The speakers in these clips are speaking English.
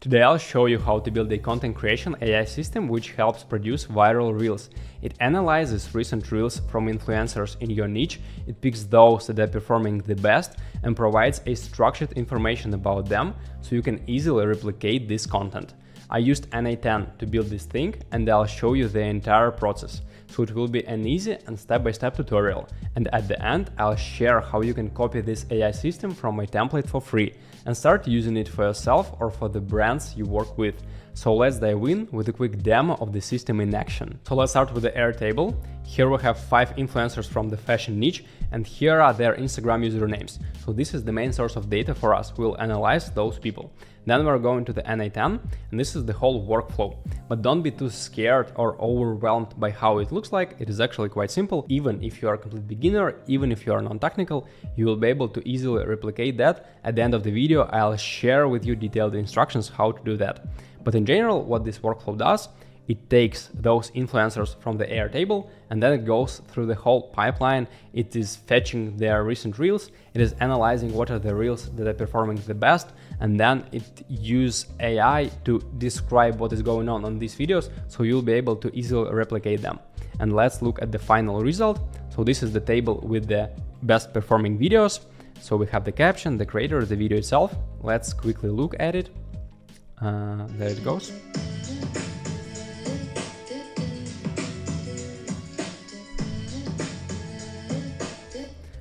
Today I'll show you how to build a content creation AI system which helps produce viral reels. It analyzes recent reels from influencers in your niche, it picks those that are performing the best and provides a structured information about them so you can easily replicate this content. I used n8n to build this thing and I'll show you the entire process. So it will be an easy and step-by-step tutorial. And at the end, I'll share how you can copy this AI system from my template for free and start using it for yourself or for the brands you work with. So let's dive in with a quick demo of the system in action. So let's start with the Airtable. Here we have 5 influencers from the fashion niche and here are their Instagram usernames. So this is the main source of data for us. We'll analyze those people. Then we're going to the n8n and this is the whole workflow. But don't be too scared or overwhelmed by how it looks like. It is actually quite simple. Even if you are a complete beginner, even if you are non-technical, you will be able to easily replicate that. At the end of the video, I'll share with you detailed instructions how to do that. But in general, what this workflow does, it takes those influencers from the Airtable and then it goes through the whole pipeline. It is fetching their recent reels, it is analyzing what are the reels that are performing the best, and then it uses AI to describe what is going on these videos so you'll be able to easily replicate them. And let's look at the final result. So this is the table with the best performing videos. So we have the caption, the creator, the video itself. Let's quickly look at it. There it goes.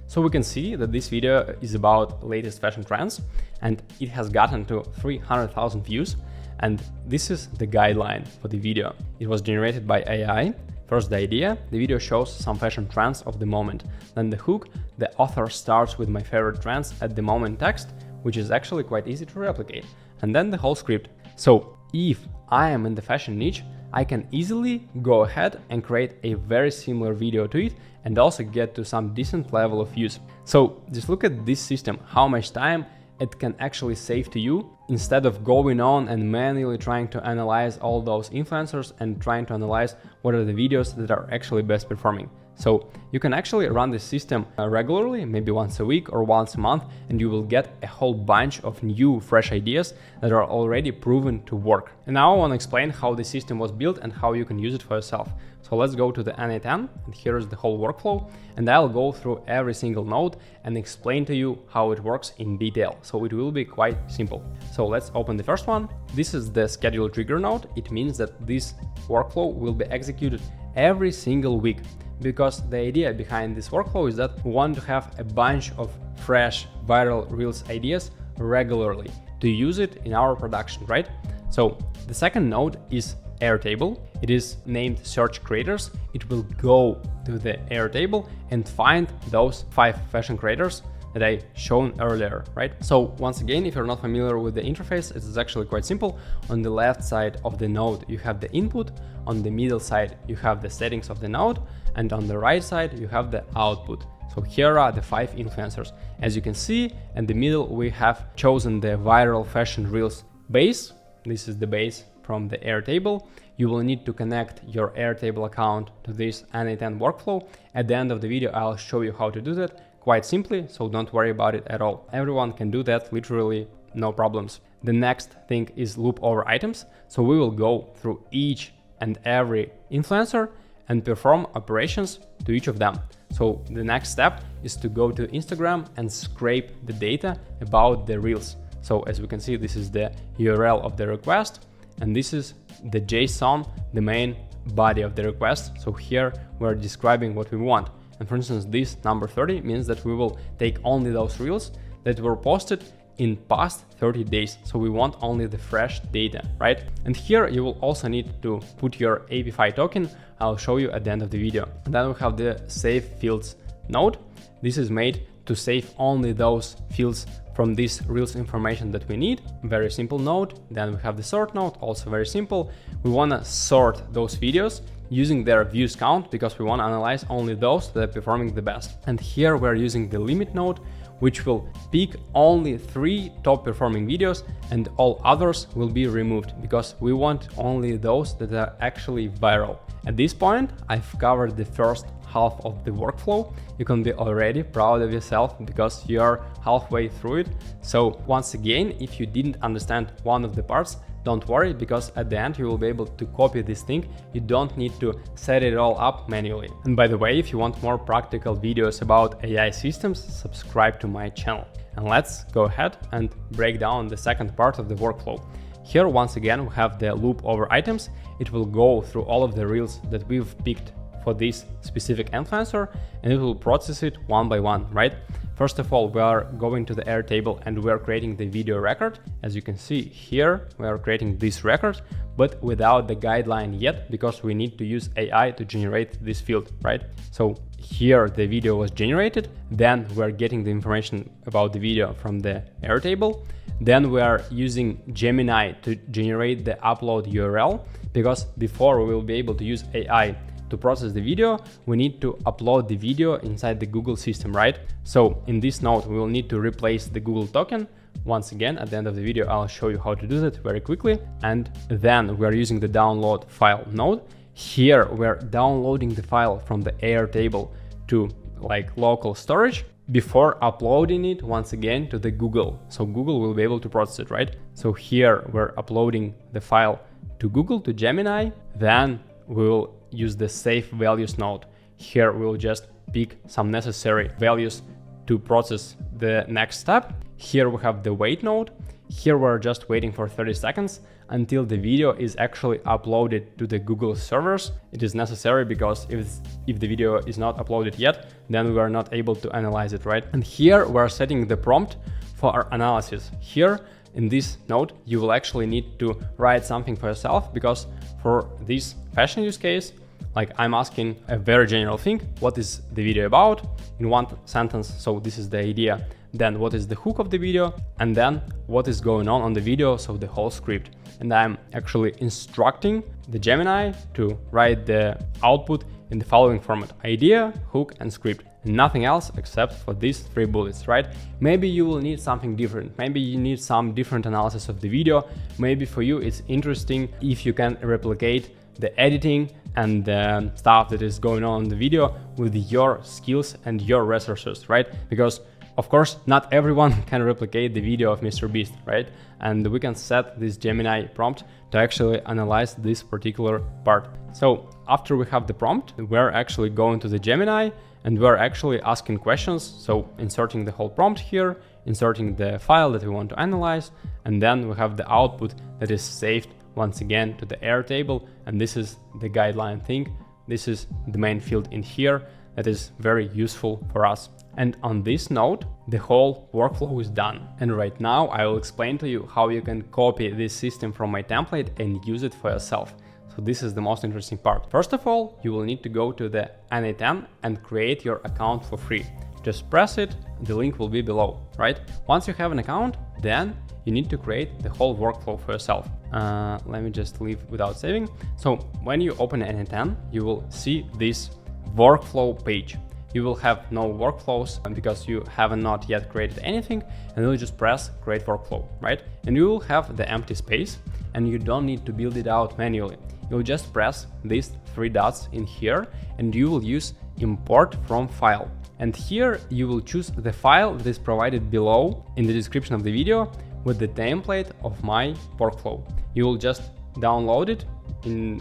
So we can see that this video is about latest fashion trends and it has gotten to 300,000 views, and this is the guideline for the video. It was generated by AI. First the idea, the video shows some fashion trends of the moment. Then the hook, the author starts with my favorite trends at the moment text, which is actually quite easy to replicate. And then the whole script. So if I am in the fashion niche, I can easily go ahead and create a very similar video to it and also get to some decent level of views. So just look at this system, how much time it can actually save to you instead of going on and manually trying to analyze all those influencers and trying to analyze what are the videos that are actually best performing. So you can actually run this system regularly, maybe once a week or once a month, and you will get a whole bunch of new fresh ideas that are already proven to work. And now I want to explain how the system was built and how you can use it for yourself. So let's go to the n8n and here is the whole workflow, and I'll go through every single node and explain to you how it works in detail. So it will be quite simple. So let's open the first one. This is the schedule trigger node. It means that this workflow will be executed every single week, because the idea behind this workflow is that we want to have a bunch of fresh viral reels ideas regularly to use it in our production, right? So the second node is Airtable. It is named search creators. It will go to the Airtable and find those 5 fashion creators that I shown earlier, right? So once again, if you're not familiar with the interface, it is actually quite simple. On the left side of the node, you have the input. On the middle side, you have the settings of the node. And on the right side, you have the output. So here are the 5 influencers. As you can see, in the middle, we have chosen the viral fashion reels base. This is the base from the Airtable. You will need to connect your Airtable account to this n8n workflow. At the end of the video, I'll show you how to do that quite simply, so don't worry about it at all. Everyone can do that, literally no problems. The next thing is loop over items. So we will go through each and every influencer and perform operations to each of them. So the next step is to go to Instagram and scrape the data about the reels. So as we can see, this is the URL of the request, and this is the JSON, the main body of the request. So here we're describing what we want. And for instance, this number 30 means that we will take only those reels that were posted in past 30 days. So we want only the fresh data, right? And here you will also need to put your API token. I'll show you at the end of the video. And then we have the save fields node. This is made to save only those fields from this reels information that we need. Very simple node. Then we have the sort node, also very simple. We want to sort those videos using their views count because we want to analyze only those that are performing the best. And here we're using the limit node, which will pick only 3 top performing videos and all others will be removed because we want only those that are actually viral. At this point, I've covered the first half of the workflow. You can be already proud of yourself because you're halfway through it. So once again, if you didn't understand one of the parts, don't worry, because at the end you will be able to copy this thing. You don't need to set it all up manually. And by the way, if you want more practical videos about AI systems, subscribe to my channel. And let's go ahead and break down the second part of the workflow. Here, once again, we have the loop over items. It will go through all of the reels that we've picked for this specific influencer, and it will process it one by one, right? First of all, we are going to the Airtable and we are creating the video record. As you can see here, we are creating this record, but without the guideline yet, because we need to use AI to generate this field, right? So here the video was generated, then we're getting the information about the video from the Airtable. Then we are using Gemini to generate the upload URL, because before we will be able to use AI to process the video, we need to upload the video inside the Google system, right? So in this node, we will need to replace the Google token. Once again, at the end of the video, I'll show you how to do that very quickly. And then we're using the download file node. Here, we're downloading the file from the Airtable to like local storage before uploading it once again to the Google. So Google will be able to process it, right? So here we're uploading the file to Google, to Gemini. Then we will use the save values node. Here we'll just pick some necessary values to process the next step. Here we have the wait node. Here we're just waiting for 30 seconds until the video is actually uploaded to the Google servers. It is necessary because if the video is not uploaded yet, then we are not able to analyze it, right? And here we're setting the prompt for our analysis. Here in this node, you will actually need to write something for yourself, because for this fashion use case, like I'm asking a very general thing, what is the video about in one sentence? So this is the idea. Then what is the hook of the video? And then what is going on the video? So the whole script. And I'm actually instructing the Gemini to write the output in the following format: idea, hook, and script. Nothing else except for these 3 bullets, right? Maybe you will need something different. Maybe you need some different analysis of the video. Maybe for you it's interesting if you can replicate the editing and the stuff that is going on in the video with your skills and your resources, right? Because of course, not everyone can replicate the video of Mr. Beast, right? And we can set this Gemini prompt to actually analyze this particular part. So after we have the prompt, we're actually going to the Gemini and we're actually asking questions. So inserting the whole prompt here, inserting the file that we want to analyze, and then we have the output that is saved once again to the Airtable. And this is the guideline thing. This is the main field in here that is very useful for us. And on this note, the whole workflow is done. And right now I will explain to you how you can copy this system from my template and use it for yourself. So this is the most interesting part. First of all, you will need to go to the n8n and create your account for free. Just press it, the link will be below, right? Once you have an account, then you need to create the whole workflow for yourself. Let me just leave without saving. So when you open n8n, you will see this workflow page. You will have no workflows because you have not yet created anything, and you'll just press create workflow, right? And you will have the empty space and you don't need to build it out manually. You'll just press these 3 dots in here and you will use import from file. And here you will choose the file that is provided below in the description of the video with the template of my workflow. You will just download it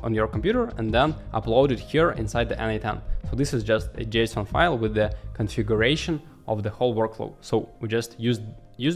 on your computer and then upload it here inside the n8n. So this is just a JSON file with the configuration of the whole workflow. So we just used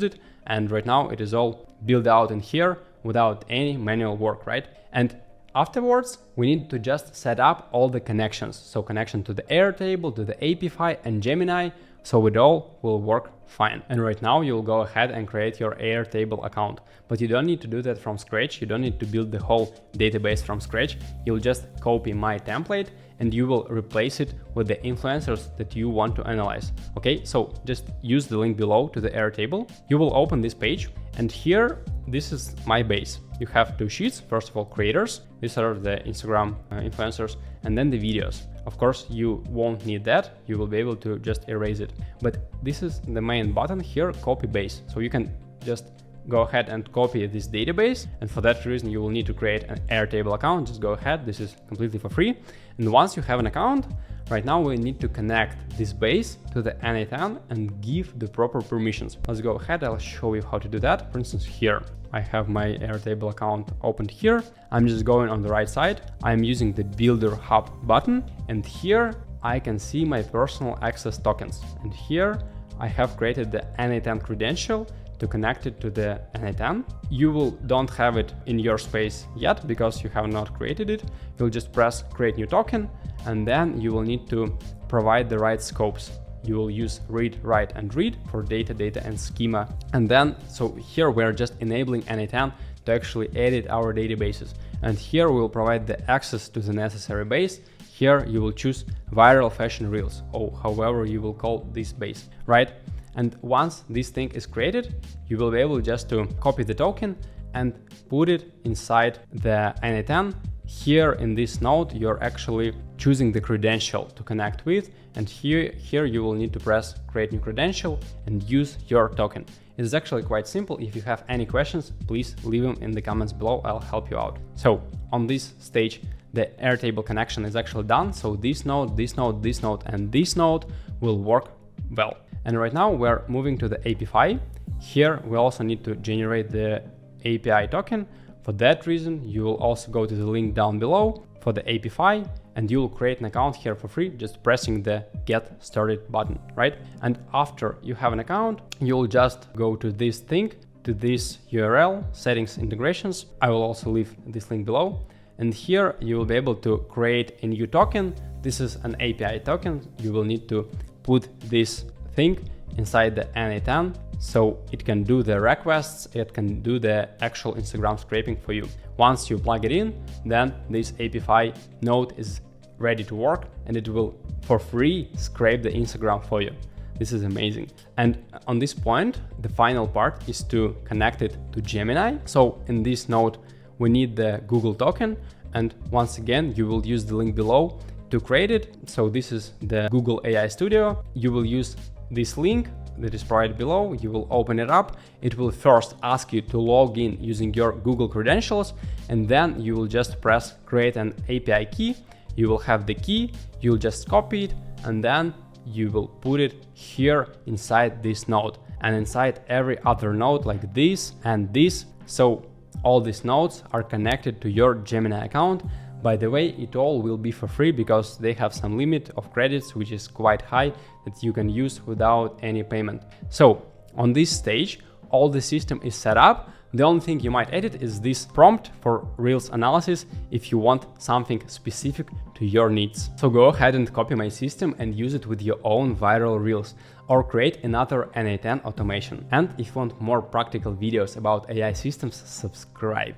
it, and right now it is all built out in here without any manual work, right? And afterwards, we need to just set up all the connections. So connection to the Airtable, to the API and Gemini, so it all will work fine. And right now you'll go ahead and create your Airtable account, but you don't need to do that from scratch. You don't need to build the whole database from scratch. You'll just copy my template and you will replace it with the influencers that you want to analyze. Okay, so just use the link below to the Airtable. You will open this page, and here, this is my base. You have 2 sheets. First of all, creators. These are the Instagram influencers, and then the videos. Of course, you won't need that. You will be able to just erase it. But this is the main button here, copy base. So you can just go ahead and copy this database. And for that reason, you will need to create an Airtable account. Just go ahead. This is completely for free. And once you have an account, right now we need to connect this base to the n8n and give the proper permissions. Let's go ahead. I'll show you how to do that. For instance, here I have my Airtable account opened here. I'm just going on the right side. I'm using the Builder Hub button, and here I can see my personal access tokens. And here I have created the n8n credential to connect it to the n8n. You don't have it in your space yet because you have not created it. You'll just press create new token, and then you will need to provide the right scopes. You will use read, write, and read for data, and schema. And then, so here we're just enabling n8n to actually edit our databases. And here we'll provide the access to the necessary base. Here you will choose viral fashion reels, or however you will call this base, right? And once this thing is created, you will be able just to copy the token and put it inside the n8n. Here in this node, you're actually choosing the credential to connect with. And here you will need to press create new credential and use your token. It's actually quite simple. If you have any questions, please leave them in the comments below. I'll help you out. So on this stage, the Airtable connection is actually done. So this node, this node, this node, and this node will work well. And right now we're moving to the API. Here we also need to generate the API token. For that reason, you will also go to the link down below for the API, and you will create an account here for free, just pressing the get started button, right? And after you have an account, you'll just go to this thing, to this URL, settings integrations. I will also leave this link below. And here you will be able to create a new token. This is an API token. You will need to put this thing inside the n8n so it can do the requests, it can do the actual Instagram scraping for you. Once you plug it in, then this API node is ready to work, and it will for free scrape the Instagram for you. This is amazing. And on this point, the final part is to connect it to Gemini. So in this node, we need the Google token, and once again, you will use the link below to create it. So this is the Google AI Studio. You will use this link that is provided below. You will open it up. It will first ask you to log in using your Google credentials, and then you will just press create an API key. You will have the key, you'll just copy it, and then you will put it here inside this node and inside every other node like this and this. So all these nodes are connected to your Gemini account. By the way, it all will be for free because they have some limit of credits, which is quite high, that you can use without any payment. So on this stage, all the system is set up. The only thing you might edit is this prompt for Reels analysis if you want something specific to your needs. So go ahead and copy my system and use it with your own viral Reels, or create another n8n automation. And if you want more practical videos about AI systems, subscribe.